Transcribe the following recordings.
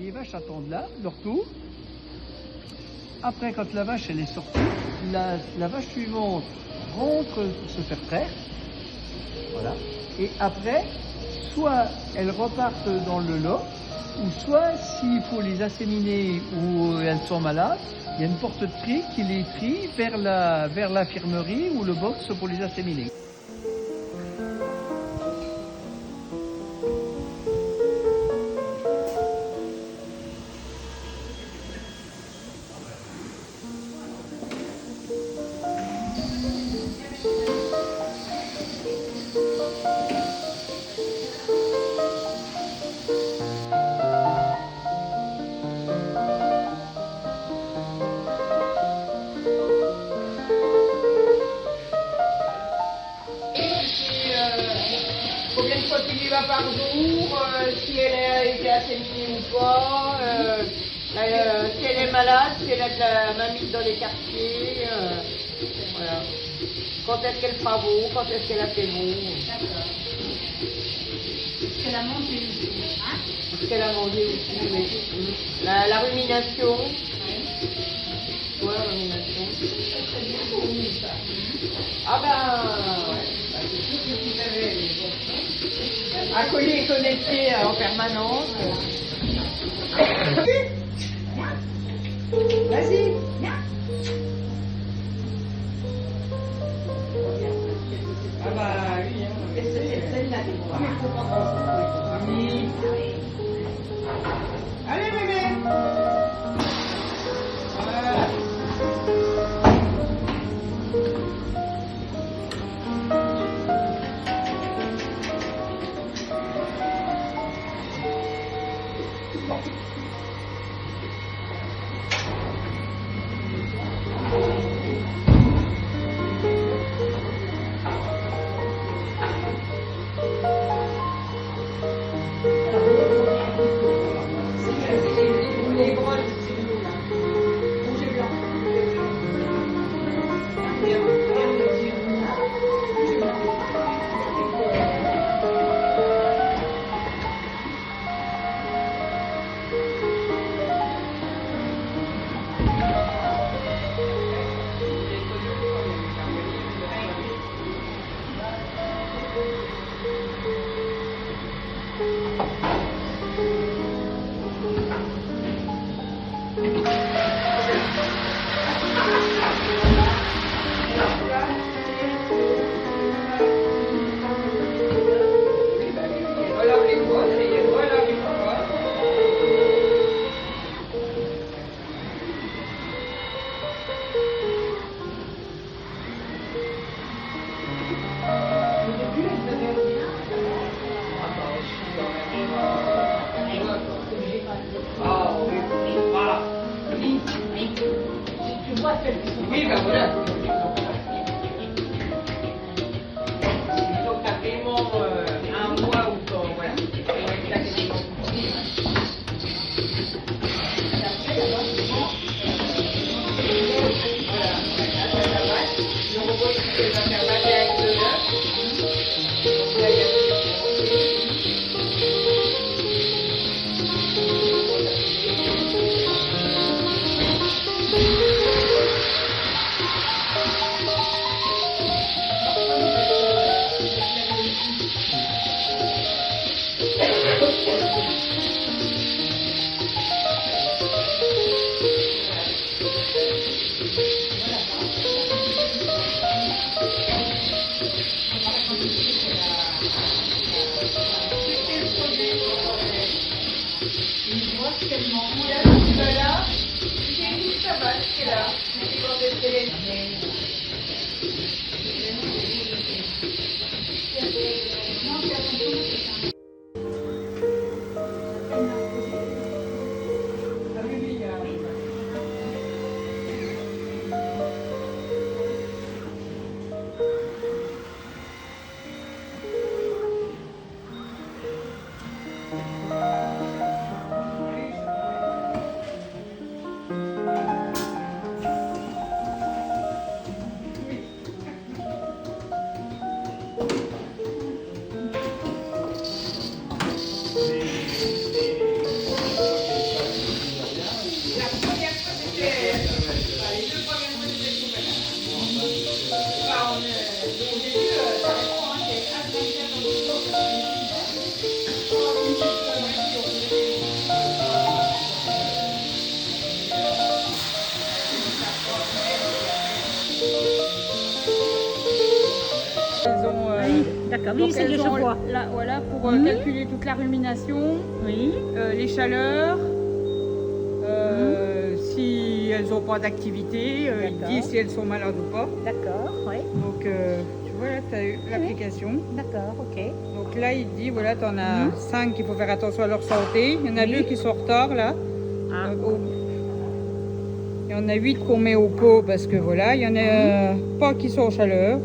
Les vaches attendent là, leur tour. Après, quand la vache elle est sortie, la vache suivante rentre pour se faire traire. Voilà. Et après, soit elles repartent dans le lot, ou soit s'il faut les asséminer ou elles sont malades, il y a une porte de tri qui les trie vers l'infirmerie ou le box pour les asséminer. Combien de fois tu y vas par jour, si elle a été asséminée ou pas, si elle est malade, si elle a de la mamie dans les quartiers, voilà. Quand est-ce qu'elle fera beau, quand est-ce qu'elle a fait beau. D'accord. Est-ce qu'elle a mangé aussi, hein? Est-ce qu'elle a mangé aussi, oui. La rumination. Oui. Ouais, la rumination. C'est très bien pour nous, ça. Ah ben, un collier connecté en permanence. Vas-y. Ah bah oui. Et celle-là, mais il faut pas oui. Allez bébé. Voilà. Oui, ben voilà. Donc, t'as paiement un mois ou quoi, voilà. Ils voient ce qu'elle mange. Il y a ce qui va là, c'est une petite tabac qui est là. C'est quand elle fait les- Non, c'est attention, c'est ça. D'accord, Donc oui, c'est elles que je ont vois. là, voilà, pour calculer toute la rumination, Oui. les chaleurs, si elles n'ont pas d'activité, ils D'accord. disent si elles sont malades ou pas. D'accord, oui. Donc tu vois là, tu as eu l'application. D'accord, ok. Donc là, il te dit, voilà, tu en as 5 qu'il faut faire attention à leur santé. Il y en a 2 qui sont en retard là. Ah. Il y en a 8 qu'on met au pot parce que voilà, il y en a pas qui sont en chaleur.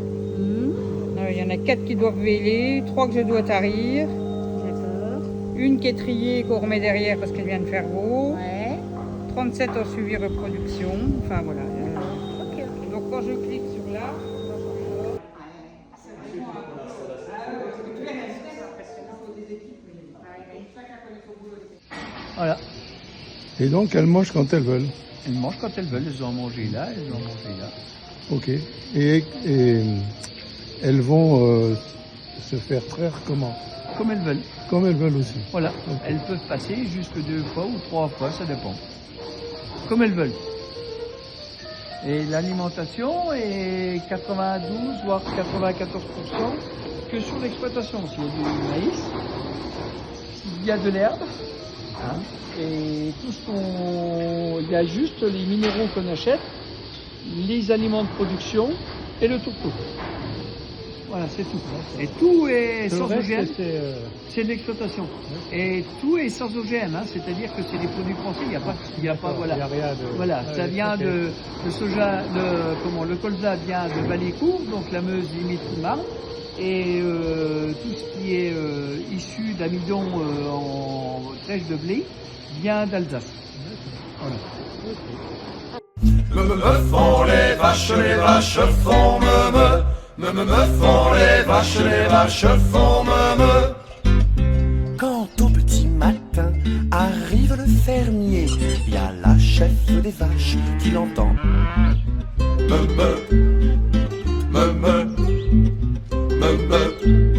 Il y en a 4 qui doivent véler, 3 que je dois tarir, D'accord. une qui est triée qu'on remet derrière parce qu'elle vient de faire beau, Ouais. 37 en suivi reproduction, enfin voilà. Ok, ok. Donc quand je clique sur là, Voilà. Et donc, elles mangent quand elles veulent. Elles mangent quand elles veulent, elles ont mangé là, elles ont mangé là. Ok. Et elles vont se faire traire comment? Comme elles veulent. Comme elles veulent aussi. Voilà. Ok. Elles peuvent passer jusque 2 fois ou 3 fois, ça dépend. Comme elles veulent. Et l'alimentation est 92 voire 94% que sur l'exploitation. S'il y a du maïs, il y a de l'herbe, hein, et tout ce qu'on. Il y a juste les minéraux qu'on achète, les aliments de production et le tourteau. Voilà, c'est tout. Et tout est sans OGM. C'est de l'exploitation. Et tout est sans OGM, hein, c'est-à-dire que c'est des produits français, il n'y a pas, voilà. Il n'y a rien de... Voilà, Ouais, ça vient ok. de soja, le colza vient de Vallée-Court, donc la Meuse limite Marne, et tout ce qui est issu d'amidon en trèche de blé vient d'Alsace. Voilà. Me font les vaches font me font les vaches font me. Quand au petit matin arrive le fermier, il y a la chef des vaches qui l'entend. Me